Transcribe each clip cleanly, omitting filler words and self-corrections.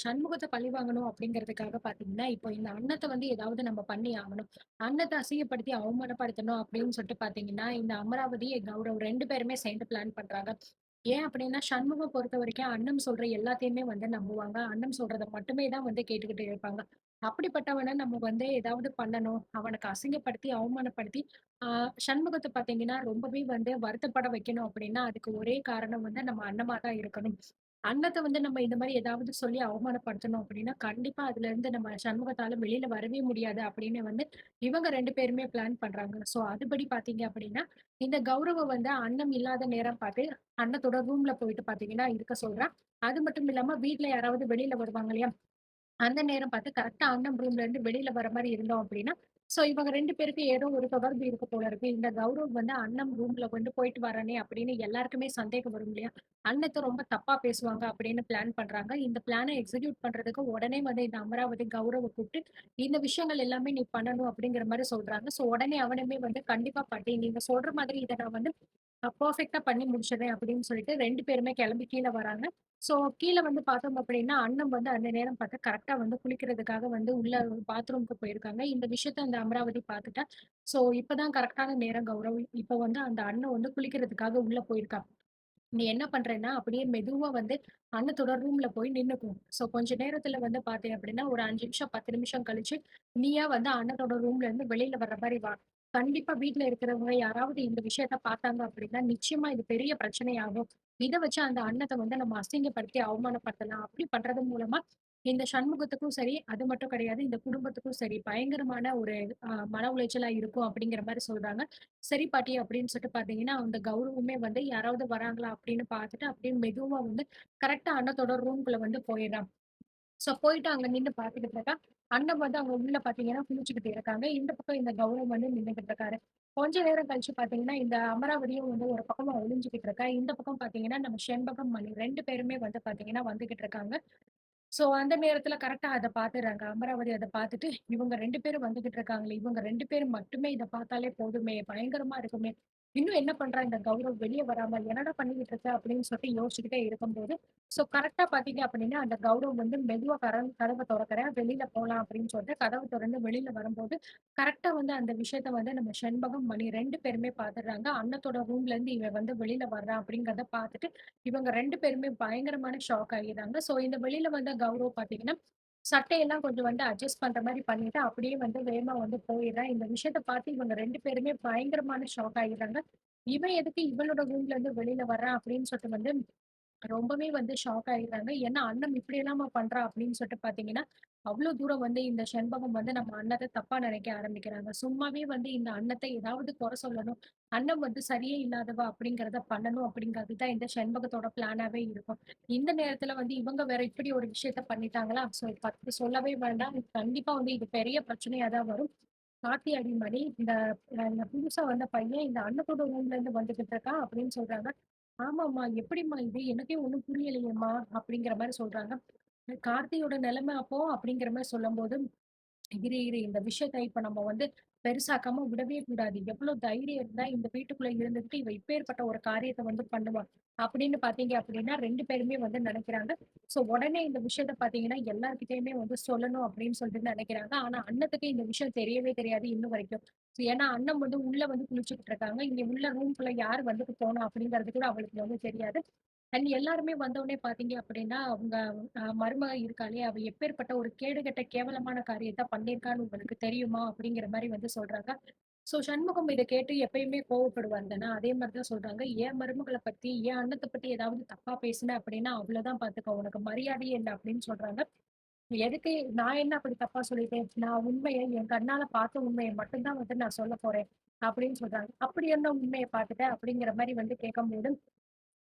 சண்முகத்த பழி வாங்கணும் அப்படிங்கிறதுக்காக பார்த்தீங்கன்னா, இப்போ இந்த அன்னத்த வந்து ஏதாவது நம்ம பண்ணி ஆகணும். அன்னத்த அசிங்கப்படுத்தி அவமானப்படுத்தணும் அப்படின்னு சொல்லிட்டு பார்த்தீங்கன்னா, இந்த அமராவதி, கௌரவ் 2 பேருமே சேர்ந்து பிளான் பண்றாங்க. ஏன் அப்படின்னா, சண்முகம் பொறுத்தவரைக்கும் அண்ணன் சொல்ற எல்லாத்தையுமே வந்து நம்புவாங்க. அண்ணன் சொல்றத மட்டுமே தான் வந்து கேட்டுக்கிட்டு இருப்பாங்க. அப்படிப்பட்டவன நம்ம வந்து ஏதாவது பண்ணணும். அவனுக்கு அசிங்கப்படுத்தி, அவமானப்படுத்தி, ஆ சண்முகத்த பார்த்தீங்கன்னா, ரொம்பவே வந்து வருத்தப்பட வைக்கணும் அப்படின்னா, அதுக்கு ஒரே காரணம் வந்து நம்ம அண்ணமா தான் இருக்கணும். அண்ணத்த வந்து நம்ம இந்த மாரி ஏதாவது சொல்லி அவமானப்படுத்தணும் அப்படின்னா, கண்டிப்பா அதுலருந்து நம்ம சண்முகத்தால வெளில வரவே முடியாது அப்படின்னு வந்து இவங்க 2 பேருமே பிளான் பண்றாங்க. ஸோ அதுபடி பார்த்தீங்க அப்படின்னா, இந்த கௌரவ வந்து அண்ணன் இல்லாத நேரம் பார்த்து அண்ணத்தோட ரூம்ல போயிட்டு பார்த்தீங்கன்னா இருக்க சொல்றான். அது மட்டும் இல்லாம வீட்ல யாராவது வெளில வருவாங்க இல்லையா? அந்த நேரம் பார்த்து கரெக்ட்டா அண்ணன் ரூம்ல இருந்து வெளில வர மாரி இருந்தோம் அப்டின்னா, ஸோ இவங்க 2 பேருக்கு ஏதோ ஒரு தொடர்பு இருக்கு போல இருக்கு. இந்த கௌரவ் வந்து அண்ணன் ரூம்ல வந்து போயிட்டு வரானே அப்படின்னு எல்லாருக்குமே சந்தேகம் வரும் இல்லையா? அண்ணத்த ரொம்ப தப்பா பேசுவாங்க அப்படின்னு பிளான் பண்றாங்க. இந்த பிளான எக்ஸிக்யூட் பண்றதுக்கு உடனே வந்து இந்த அமராவதி கௌரவ கூப்ட்டு, இந்த விஷயங்கள் எல்லாமே நீ பண்ணணும் அப்படிங்கிற மாரி சொல்றாங்க. ஸோ உடனே அவனுமே வந்து கண்டிப்பா பாட்டி நீங்க சொல்ற மாதிரி இத நான் வந்து பெர்ஃபெக்ட்டா பண்ணி முடிச்சிடுறேன் அப்படின்னு சொல்லிட்டு 2 பேருமே கிளம்பி கீழ வராங்க. ஸோ கீழ வந்து பார்த்தோம் அப்படின்னா, அண்ணன் வந்து அந்த நேரம் பார்த்து கரெக்ட்டா வந்து குளிக்கிறதுக்காக வந்து உள்ள பாத்ரூம்க்கு போயிருக்காங்க. இந்த விஷயத்த அந்த அமராவதி பார்த்துட்டா. ஸோ இப்பதான் கரெக்ட்டான நேரம் கௌரவ். இப்ப வந்து அந்த அண்ணன் வந்து குளிக்கிறதுக்காக உள்ள போயிருக்கா. நீ என்ன பண்றேன்னா, அப்படியே மெதுவா வந்து அண்ணத்தோட ரூம்ல போய் நின்னுக்கோ. ஸோ கொஞ்ச நேரத்துல வந்து பார்த்தீங்க அப்படின்னா, ஒரு 5 நிமிஷம், 10 நிமிஷம் கழிச்சு, நீயா வந்து அண்ணனோட ரூம்ல இருந்து வெளியில வர்ற மாரி வா. கண்டிப்பா வீட்ல இருக்கிறவங்க யாராவது இந்த விஷயத்த பார்த்தாங்க அப்படின்னா, நிச்சயமா இது பெரிய பிரச்சனையாகும். இத வச்சு அந்த அண்ணத்த வந்து நம்ம அசிங்கப்படுத்தி அவமானப்படுத்தலாம். அப்படி பண்றது மூலமா இந்த சண்முகத்துக்கும் சரி, அது மட்டும் கிடையாது. இந்த குடும்பத்துக்கும் சரி, பயங்கரமான ஒரு மன உளைச்சலா இருக்கும் அப்படிங்கிற மாரி சொல்றாங்க. சரி பாட்டி அப்படின்னு சொல்லிட்டு பார்த்தீங்கன்னா, அந்த கௌரவமே வந்து யாராவது வராங்களா அப்படின்னு பார்த்துட்டு, அப்படியே மெதுவா வந்து கரெக்ட்டா அண்ணத்தோட ரூம்குள்ள வந்து போயிடுறான். ஸோ போயிட்டு அங்க நின்னு பார்த்துக்கிட்டு இருக்கா. அண்ணன் வந்து அங்க உள்ள பார்த்தீங்கன்னா, குளிச்சுக்கிட்டு இருக்காங்க. இந்த பக்கம் இந்த கௌரவம் வந்து நின்னுகிட்டு இருக்காரு. கொஞ்ச நேரம் கழிச்சு பார்த்தீங்கன்னா, இந்த அமராவதியும் வந்து ஒரு பக்கமா ஒளிஞ்சுகிட்டு இருக்கா. இந்த பக்கம் பார்த்தீங்கன்னா, நம்ம செண்பகம், மணி 2 பேருமே வந்து பார்த்தீங்கன்னா வந்துகிட்டு இருக்காங்க. ஸோ அந்த நேரத்துல கரெக்ட்டா அத பாத்துர்றாங்க. அமராவதி அத பாத்துட்டு, இவங்க 2 பேரும் வந்துகிட்டு இருக்காங்களே, இவங்க 2 பேரும் மட்டுமே இத பாத்தாலே போதுமே, பயங்கரமா இருக்குமே. இன்னும் என்ன பண்றான் இந்த கௌரவ் வெளிய வராம, என்னடா பண்ணிக்கிட்டு இருக்க? அப்படின்னு சொல்லிட்டு யோசிச்சுக்கிட்டே இருக்கும்போது, ஸோ கரெக்ட்டா பாத்தீங்க அப்படின்னா, அந்த கௌரவ் வந்து மெதுவா கதவ தொறக்கிறேன், வெளில போலாம் அப்படின்னு சொல்லிட்டு கதவு தொறந்து வெளில வரும்போது, கரெக்ட்டா வந்து அந்த விஷயத்த வந்து நம்ம செண்பகம், மணி 2 பேருமே பாத்துடுறாங்க. அண்ணத்தோட ரூம்ல இருந்து இவன் வந்து வெளில வர்றான் அப்படிங்கிறத பாத்துட்டு, இவங்க 2 பேருமே பயங்கரமான ஷாக் ஆகிர்றாங்க. ஸோ இந்த வெளில வந்த கௌரவ் பார்த்தீங்கன்னா, சட்டையெல்லாம் கொஞ்சம் வந்து அட்ஜஸ்ட் பண்ற மாரி பண்ணிட்டு, அப்படியே வந்து வேகமா வந்து போயிர்றான். இந்த விஷயத்த பார்த்து இவங்க 2 பேருமே பயங்கரமான ஷாக் ஆகிர்றாங்க. இவன் எதுக்கு இவளோட ரூம்ல இருந்து வெளில வர்றான் அப்படின்னு சொல்லிட்டு வந்து ரொம்பவே வந்து ஷாக் ஆயிடுறாங்க. ஏன்னா, "அண்ணன் இப்படியெல்லாமா பண்றா?" அப்படின்னு சொல்லிட்டு பார்த்தீங்கன்னா, அவ்ளோ தூரம் வந்து இந்த செண்பகம் வந்து நம்ம அண்ணத்த தப்பா நினைக்க ஆரம்பிக்கிறாங்க. சும்மாவே வந்து இந்த அண்ணத்த ஏதாவது குறை சொல்லணும். அண்ணன் வந்து சரியே இல்லாதவ அப்படிங்கிறத பண்ணணும் அப்படிங்கிறது தான் இந்த செண்பகத்தோட பிளானாவே இருக்கும். இந்த நேரத்துல வந்து இவங்க வேற இப்படி ஒரு விஷயத்த பண்ணிட்டாங்களா? ஸோ சொல்லவே வேண்டாம். கண்டிப்பா வந்து இது பெரிய பிரச்சனையா தான் வரும். "கார்த்தி அடிமணி இந்த இந்த புதுசா வந்த பையன் இந்த அண்ணத்தோட ரூம்ல இருந்து வந்துகிட்டு இருக்கான்" அப்படின்னு சொல்றாங்க. ஆமாம்மா. எப்படிம்மா இது? எனக்கே ஒண்ணும் புரியலையேம்மா! அப்படிங்கிற மாரி சொல்றாங்க. கார்த்தியோட நிலைமை அப்போ அப்படிங்கிற மாரி சொல்லும்போது, இரு, இரு. இந்த விஷயத்த இப்ப நம்ம வந்து பெருசாக்காம விடவே கூடாது. எவ்ளோ தைரியம் இருந்தா இந்த வீட்டுக்குள்ள இருந்துகிட்டு இவ இப்பேற்பட்ட ஒரு காரியத்த வந்து பண்ணுவா. அப்படின்னு பார்த்தீங்க அப்படின்னா 2 பேருமே வந்து நெனைக்கிறாங்க. ஸோ உடனே இந்த விஷயத்த பார்த்தீங்கன்னா, எல்லார்கிட்டயுமே வந்து சொல்லணும் அப்படின்னு சொல்லிட்டு நெனைக்கிறாங்க. ஆனா அண்ணத்துக்கு இந்த விஷயம் தெரியவே தெரியாது இன்னும் வரைக்கும். ஏன்னா அண்ணன் வந்து உள்ள வந்து குளிச்சுக்கிட்டு இருக்காங்க. இங்க உள்ள ரூம்குள்ள யார் வந்துட்டு போனா அப்படிங்கிறது கூட அவளுக்கு வந்து தெரியாது. அண்ட் எல்லாருமே வந்தவுடனே பார்த்தீங்க அப்படின்னா, அவங்க மருமக இருக்காளே, அவ எப்பேர்ப்பட்ட ஒரு கேடுகெட்ட கேவலமான காரியத்த பண்ணியிருக்கான்னு உங்களுக்கு தெரியுமா? அப்படிங்கிற மாரி வந்து சொல்றாங்க. ஸோ சண்முகம் இத கேட்டு எப்பயுமே கோவப்படுவார் தானே, அதே மாரி தான் சொல்றாங்க. என் மருமகள பத்தி, என் அண்ணத்த பத்தி ஏதாவது தப்பா பேசின அப்படின்னா, அவ்வளோதான் பார்த்துக்கோ! உனக்கு மரியாதையே இல்ல அப்படின்னு சொல்றாங்க. எதுக்கு நான் என்ன அப்படி தப்பா சொல்லிட்டேன்? நான் உண்மைய என் கண்ணால பார்த்த உண்மைய மட்டும் தான் வந்து நான் சொல்லப் போறேன். அப்படின்னு சொல்றாங்க. அப்படி என்ன உண்மைய பார்த்துட்ட? அப்படிங்கிற மாரி வந்து கேட்கும்போது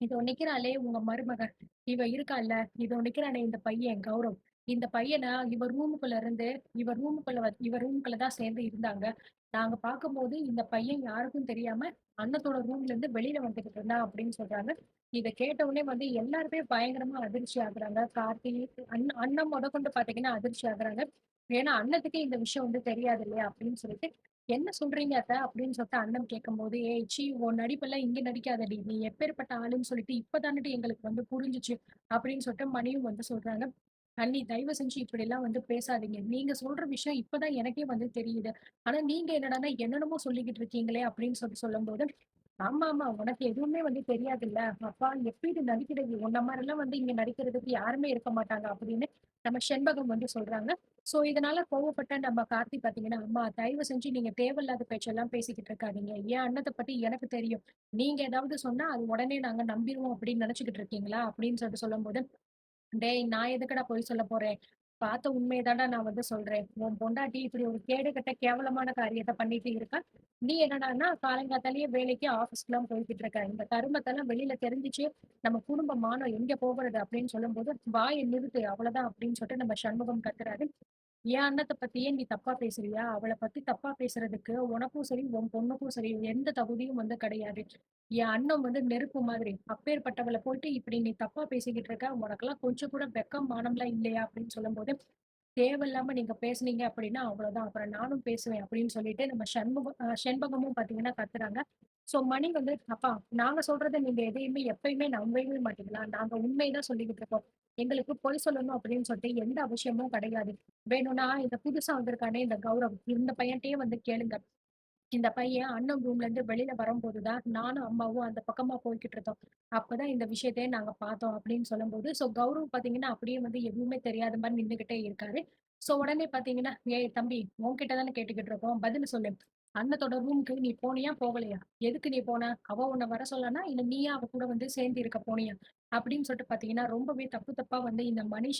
இதோ நிக்கிறாளே உங்க மருமக. இவ இருக்கால்ல, இதோ நிக்கிறானே இந்த பையன் கௌரவ். இந்த பையன இவ ரூமுக்குள்ள தான் சேர்ந்து இருந்தாங்க. நாங்க பார்க்கும்போது இந்த பையன் யாருக்கும் தெரியாம அண்ணத்தோட ரூம்ல இருந்து வெளியில வந்துகிட்டு இருந்தான் அப்படின்னு சொல்றாங்க. இத கேட்ட உடனே வந்து எல்லாருமே பயங்கரமா அதிர்ச்சி ஆகுறாங்க. கார்த்தி, அண்ணன் மொதற்கொண்டு பார்த்தீங்கன்னா அதிர்ச்சி ஆகுறாங்க. ஏன்னா அண்ணத்துக்கே இந்த விஷயம் வந்து தெரியாது இல்லையா? அப்படின்னு சொல்லிட்டு "என்ன சொல்றீங்க அத்த?" அப்படின்னு சொல்லிட்டு அண்ணன் கேட்கும்போது, "ஏய் ச்சீ! உன் நடிப்பெல்லாம் இங்க நடிக்காதடி. நீ எப்பேர்ப்பட்ட ஆளுன்னு சொல்லிட்டு இப்ப தானடி எங்களுக்கு வந்து புரிஞ்சுச்சு." அப்படின்னு சொல்லிட்டு மணியும் வந்து சொல்றாங்க. "அண்ணி தயவு செஞ்சு இப்படிலாம் வந்து பேசாதீங்க. நீங்க சொல்ற விஷயம் இப்ப தான் எனக்கே வந்து தெரியுது. ஆனா நீங்க என்னடான்னா என்னென்னமோ சொல்லிக்கிட்டு இருக்கீங்களே!" அப்படின்னு சொல்லும்போது, "ஆமாமா. உனக்கு எதுவுமே வந்து தெரியாதுல்ல. அப்பா எப்படி இது நடிக்கிறது? உன்ன மாரிலாம் வந்து இங்க நடிக்கிறதுக்கு யாருமே இருக்க மாட்டாங்க." அப்படின்னு நம்ம செண்பகம் வந்து சொல்றாங்க. ஸோ இதனால கோவப்பட்ட நம்ம கார்த்தி பார்த்தீங்கன்னா, "அம்மா தயவு செஞ்சு நீங்க தேவையில்லாத பேச்செல்லாம் பேசிக்கிட்டு இருக்காதீங்க. என் அண்ணத்த பத்தி எனக்கு தெரியும். நீங்க ஏதாவது சொன்னா அது உடனே நாங்க நம்பிருவோம் அப்படின்னு நெனச்சுக்கிட்டு இருக்கீங்களா?" அப்படின்னு சொல்லும்போது, "டேய் நான் எதுக்குடா பொய் சொல்ல போறேன்? பார்த்த உண்மைய தான்டா நான் வந்து சொல்றேன். உன் பொண்டாட்டி இப்படி ஒரு கேடுகெட்ட கேவலமான காரியத்த பண்ணிட்டு இருக்கா. நீ என்னடான்னா காலங்காத்தாலயே வேலைக்கு ஆஃபீஸ்க்குலாம் போய்க்கிட்டு இருக்க. இந்த கருமத்தெல்லாம் வெளியில தெரிஞ்சுச்சு, நம்ம குடும்ப மானம் எங்க போகுறது?" அப்படின்னு சொல்லும்போது, "வாய நிறுத்து அவ்வளோதான்" அப்படின்னு சொல்லிட்டு நம்ம சண்முகம் கத்துறாரு. என் அண்ணத்த பத்தியே நீ தப்பா பேசுறியா? அவள பத்தி தப்பா பேசுறதுக்கு உனக்கும் சரி, உன் பொண்ணுக்கும் சரி எந்த தகுதியும் வந்து கிடையாது. என் அண்ணன் வந்து நெருப்பு மாதிரி. அப்பேர்ப்பட்டவள போயிட்டு இப்படி நீ தப்பா பேசிக்கிட்டு இருக்க. உனக்கெல்லாம் கொஞ்சம் கூட வெட்கம், மானம்லாம் இல்லையா? அப்படின்னு சொல்லும்போது, தேவையில்லாம நீங்க பேசுனீங்க அப்படின்னா அவ்வளோதான். அப்புறம் நானும் பேசுவேன் அப்படின்னு சொல்லிட்டு நம்ம செண்பகமும் பார்த்தீங்கன்னா கத்துறாங்க. ஸோ மணி வந்து, "அப்பா நாங்க சொல்றத நீங்க எதையுமே எப்பயுமே நம்பவே மாட்டீங்களா? நாங்க உண்மைய தான் சொல்லிக்கிட்டு இருக்கோம். எங்களுக்கு பொய் சொல்லணும் அப்படின்னு சொல்லிட்டு எந்த அவசியமும் கிடையாது. வேணும்னா இந்த புதுசா வந்திருக்கானே இந்த கௌரவ், இந்த பையன்ட்டயே வந்து கேளுங்க. இந்த பையன் அண்ணன் ரூம்ல இருந்து வெளியில வரும்போது தான் நானும் அம்மாவும் அந்த பக்கமா போய்க்கிட்டு இருந்தோம். அப்பதான் இந்த விஷயத்தையே நாங்க பார்த்தோம் அப்படின்னு சொல்லும்போது, ஸோ கௌரவ் பார்த்தீங்கன்னா, அப்படியே வந்து எதுவுமே தெரியாத மாரி நின்னுகிட்டே இருக்காரு. ஸோ உடனே பார்த்தீங்கன்னா, "ஏய் தம்பி உன்கிட்ட தானே கேட்டுக்கிட்டு இருக்கோம். பதில் சொல்லு. அண்ணத்தோட ரூமுக்கு நீ போனியா? போகலையா? எதுக்கு நீ போன? அவ உன்ன வர சொன்னானா? இல்ல நீயா அவ கூட வந்து சேர்ந்து இருக்க போனியா?" அப்படின்னு சொல்லிட்டு பார்த்தீங்கன்னா, ரொம்பவே தப்பு தப்பா வந்து இந்த மணி,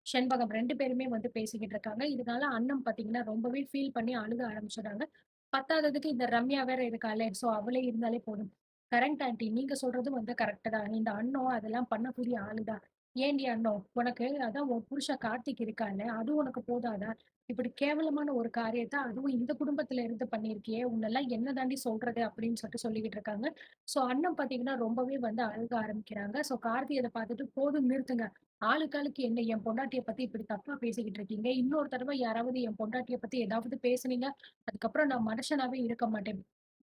செண்பகம் 2 பேருமே வந்து பேசிக்கிட்டு இருக்காங்க. இதனால அண்ணன் பார்த்தீங்கன்னா, ரொம்பவே ஃபீல் பண்ணி அழுக ஆரம்பிச்சுடுறாங்க. பத்தாததுக்கு இந்த ரம்யா வேற இருக்காளே! ஸோ அவளே இருந்தாலே போதும். Correct anti. நீங்க சொல்றதும் வந்து கரெக்ட் தான். இந்த அண்ணம் அதெல்லாம் பண்ணக்கூடிய ஆளு தான். ஏன்டி அண்ணம், உனக்கு அதான் உன் புருஷன் கார்த்திக் இருக்கான்ல, அது உனக்கு போதாதா? இப்படி கேவலமான ஒரு காரியத்த அதுவும் இந்த குடும்பத்துல இருந்து பண்ணியிருக்கியே! உன்னெல்லாம் என்ன தாண்டி சொல்றது? அப்படின்னு சொல்லிட்டு சொல்லிக்கிட்டு இருக்காங்க. ஸோ அண்ணன் பார்த்தீங்கன்னா, ரொம்பவே வந்து அழுக ஆரம்பிக்கிறாங்க. ஸோ கார்த்தி அத பார்த்துட்டு, "போதும் நிறுத்துங்க. ஆளுக்கு ஆளுக்கு என்ன என் பொண்டாட்டிய பத்தி இப்படி தப்பா பேசிக்கிட்டு இருக்கீங்க. இன்னொரு தடவ யாராவது என் பொண்டாட்டிய பத்தி ஏதாவது பேசுனீங்க அதுக்கப்புறம் நான் மனுஷனாவே இருக்க மாட்டேன்.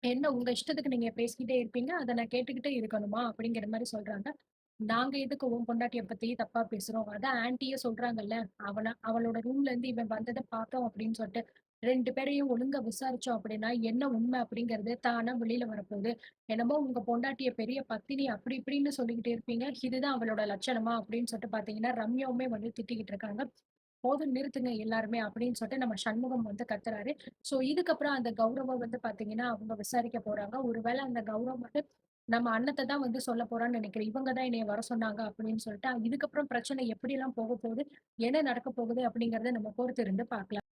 என்ன உங்க இஷ்டத்துக்கு நீங்க பேசிக்கிட்டே இருப்பீங்க. அத நான் கேட்டுக்கிட்டே இருக்கணுமா? அப்படிங்கிற மாரி சொல்றாங்க. நாங்க எதுக்கு உன் பொண்டாட்டிய பத்தி தப்பா பேசுறோம்? அதான் ஆன்டியே சொல்றாங்கல்ல. அவளோட ரூம்ல இருந்து இவன் வந்தத பார்த்தோம் அப்படின்னு சொல்லிட்டு 2 பேரையும் ஒழுங்கா விசாரிச்சோம் அப்படின்னா, என்ன உண்மை அப்படிங்கிறது தானா வெளியில வரப்போகுது. என்னமோ உங்க பொண்டாட்டிய பெரிய பத்தினி அப்படி இப்படின்னு சொல்லிக்கிட்டு இருப்பீங்க. இதுதான் அவளோட லட்சணமா? அப்படின்னு சொல்லிட்டு பார்த்தீங்கன்னா, ரம்யாவுமே வந்து திட்டிக்கிட்டு இருக்காங்க. போதும் நிறுத்துங்க எல்லாருமே அப்படின்னு சொல்லிட்டு நம்ம சண்முகம் வந்து கத்துறாரு. ஸோ இதுக்கப்புறம் அந்த கௌரவ வந்து பார்த்தீங்கன்னா, அவங்க விசாரிக்க போறாங்க. ஒருவேள அந்த கௌரவ் வந்து நம்ம அண்ணத்த தான் வந்து சொல்லப் போறான்னு நெனைக்கிறேன். இவங்க தான் என்னைய வர சொன்னாங்க அப்படின்னு சொல்லிட்டு, இதுக்கப்புறம் பிரச்சனை எப்படிலாம் போகப்போகுது, என்ன நடக்கப் போகுது அப்படிங்கிறத நம்ம பொறுத்திருந்து பார்க்கலாம்.